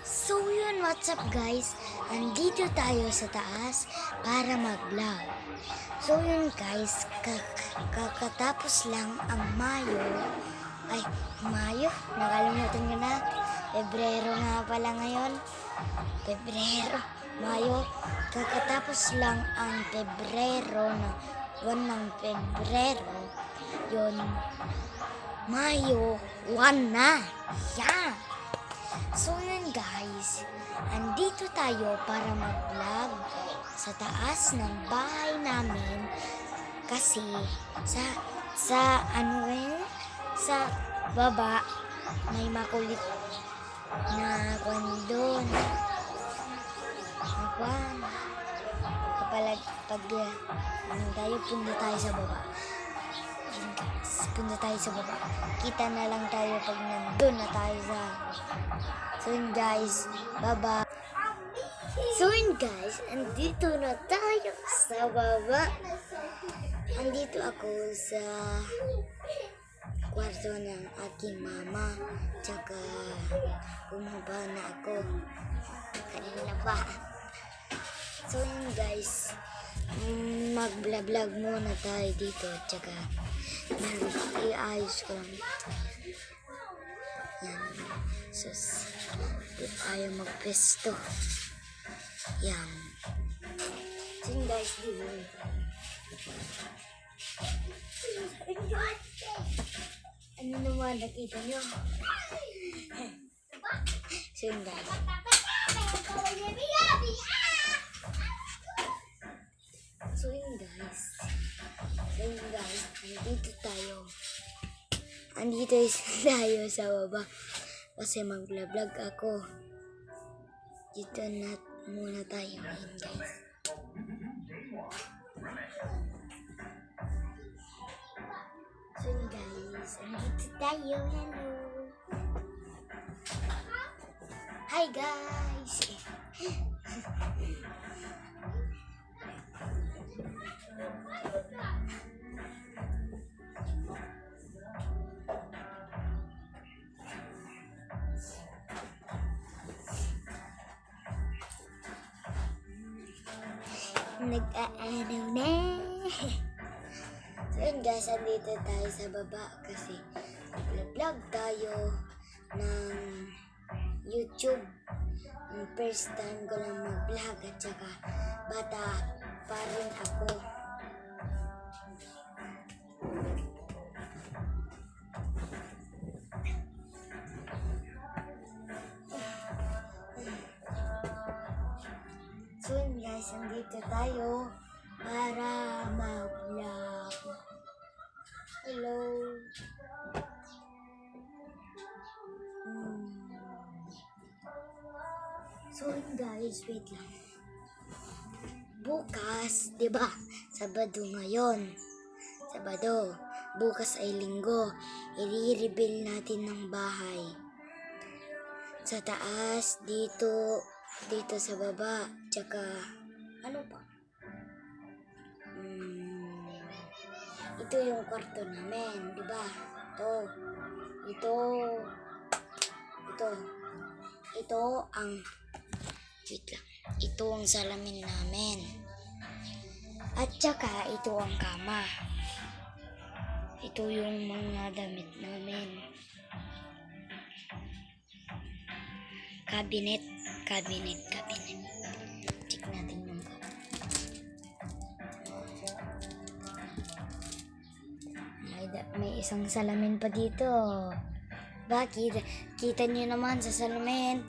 So yun, what's up guys? Andito tayo sa taas para mag-vlog. So yun guys, kakatapos lang ang Mayo. Nakalimutan ko na. Pebrero nga pala ngayon. Mayo. Kakatapos lang ang Pebrero na buwan ng Pebrero. Yun, Mayo 1 na. Yeah! So yun guys, andito tayo para mag-vlog sa taas ng bahay namin kasi sa baba may makulit na kwan doon. Punta tayo sa baba. Yun guys, punta tayo sa baba. Kita na lang tayo pag nandun na tayo sa... So yun guys, bye-bye. So yun guys, andito na tayo sa baba. Andito ako sa kwarto ng aking mama. Tsaka bumaba na ako kanina pa. So yun guys, mag-vlog muna tayo dito. Tsaka iayos ko lang. Yan. Sus, ayaw magpesto. Yan. So yun guys, dito. Ano naman nakita nyo? So yun guys. So yun guys. Andito tayo sa baba. Kasi mag-vlog ako. Dito na muna tayo. Yun guys. So yun guys. Andito tayo. Hello. Hi guys. Nag-aaraw na. So yun guys, andito tayo sa baba kasi vlog tayo ng YouTube. First time ko lang mag-vlog at saka bata pa rin ako. So yun guys, andito tayo para mag-vlog. Hello. So yun guys, wait lang. Bukas, di ba? Sabado ngayon. Sabado. Bukas ay linggo. I-reveal natin ng bahay. Sa taas, dito sa baba, tsaka ano pa? Ito yung kwarto namin, di ba? Ito ang salamin namin. At saka ito ang kama. Ito yung mga damit namin. Cabinet. Check natin yung may isang salamin pa dito. Bakit? Kita nyo naman sa salamin.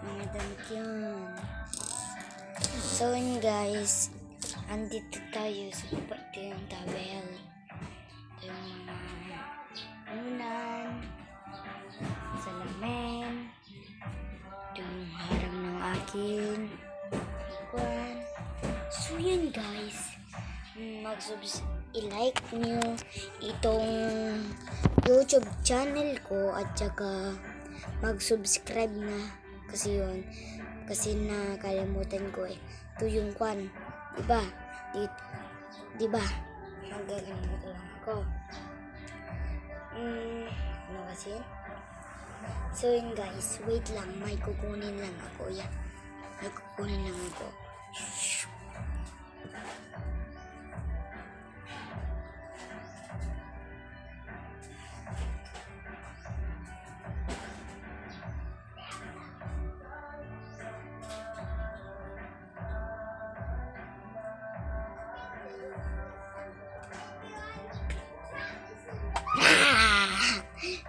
Mga damit yun. So yun guys, andito tayo sa baba. Ito yung towel. Ito yung mga unan, salamin. Ito yung harang ng akin. So yun guys, i-like nyo itong YouTube channel ko at saka mag-subscribe na kasi nakalimutan ko eh. Ito yung kwan, diba? Magaganito lang ako. Ano kasi? So yun guys, wait lang, may kukunin lang ako. Yan. May kukunin lang ako.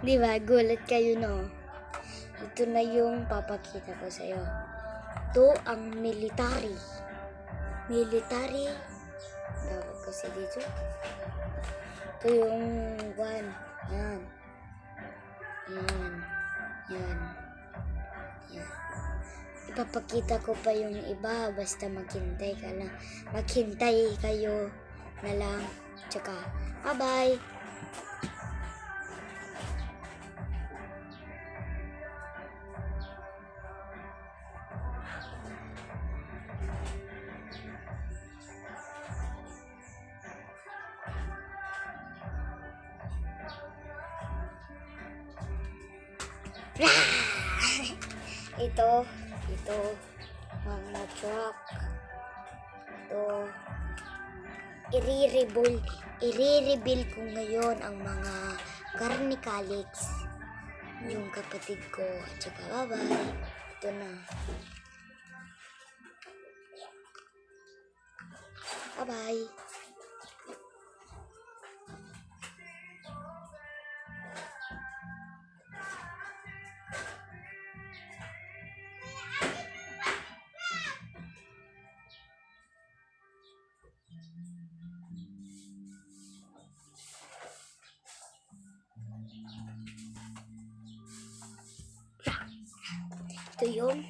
Di ba? Gulat kayo, no? Ito na yung papakita ko sa'yo. Ito ang military. Military. Tawag kasi dito. Ito yung one. Yan. Yan. Yan. Yan. Ipapakita ko pa yung iba. Basta maghintay ka lang. Maghintay kayo na lang. Tsaka, bye-bye. ito, mga truck. Ito, i-reveal ko ngayon ang mga Carnicalix. Yung kapatid ko. At saka, bye-bye. Ito na. Bye-bye. Ito yung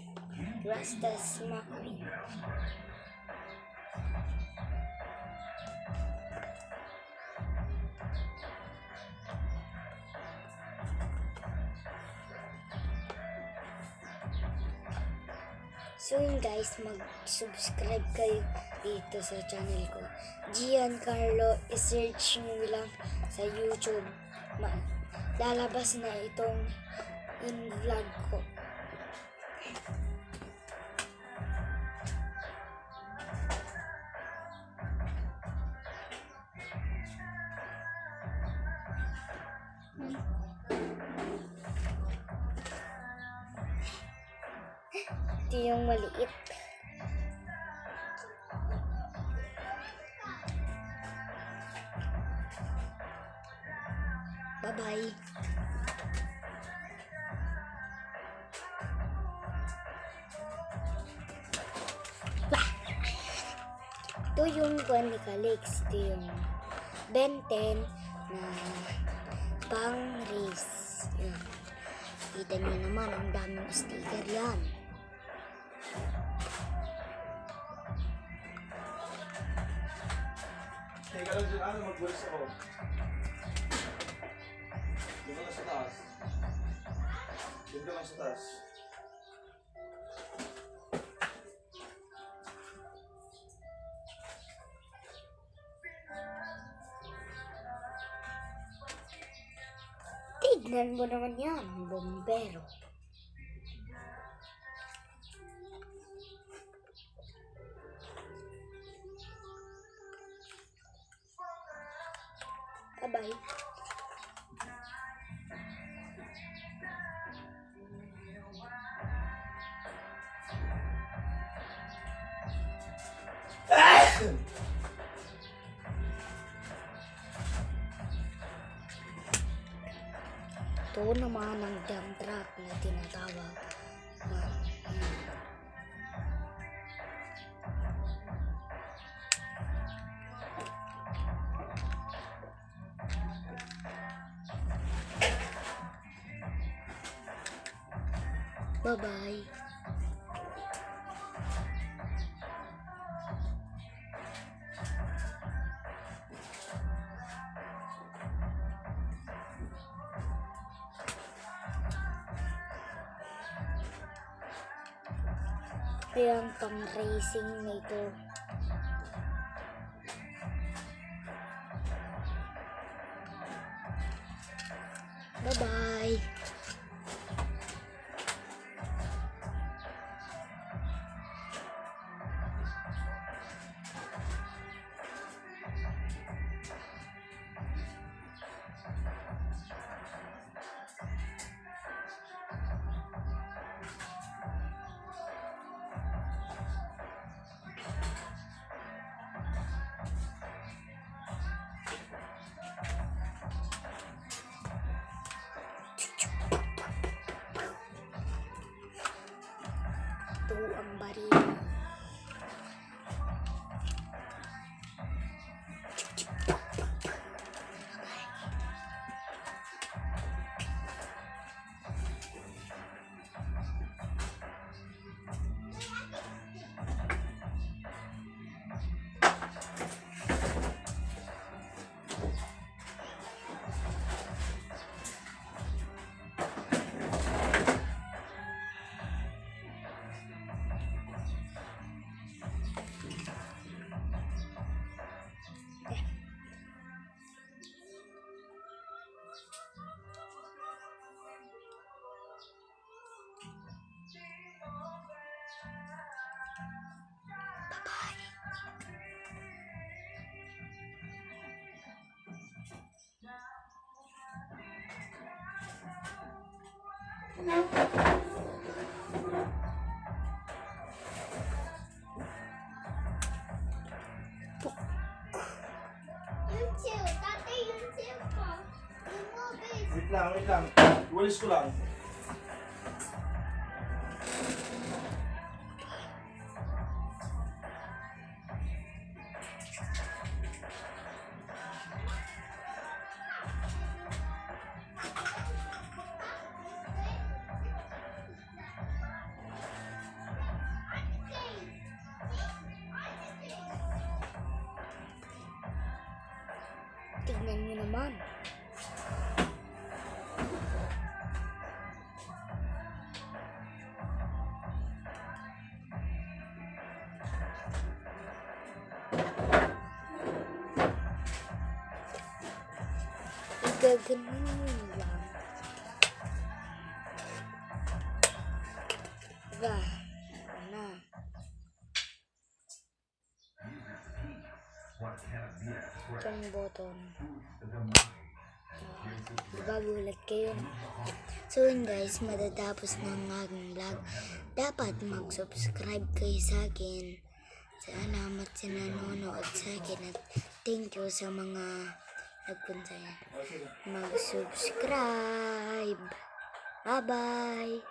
Rastas McQueen. So yun guys, mag-subscribe kayo dito sa channel ko. Giancarlo, i-search nyo lang sa YouTube. Lalabas na itong vlog ko. Ito yung maliit. Bye-bye. Ito yung Carnicalix. Ito yung Ben 10 na pang race. Yan. Kita nyo naman, ang daming sticker yan. Teka lang dyan, mag-voice ako. Dito lang sa taas. Dito lang sa taas. Tignan mo naman yan, bombero. Bye-bye. Ito naman ang dump truck na tinatawag. Bye-bye. Kaya ang pang-racing na ito. Bye-bye. YouTube, Tati, YouTube ko. Remove it. Wait lang. Walis ko lang. Tignan nyo naman. Gaganon lang. Diba? Ano? Itong button. Diba gulat kayo? So yun guys, matatapos ng aking vlog. Dapat mag-subscribe kayo sa akin. Salamat sa nanonood sa akin at thank you sa mga nagpunta mag-subscribe. Bye-bye!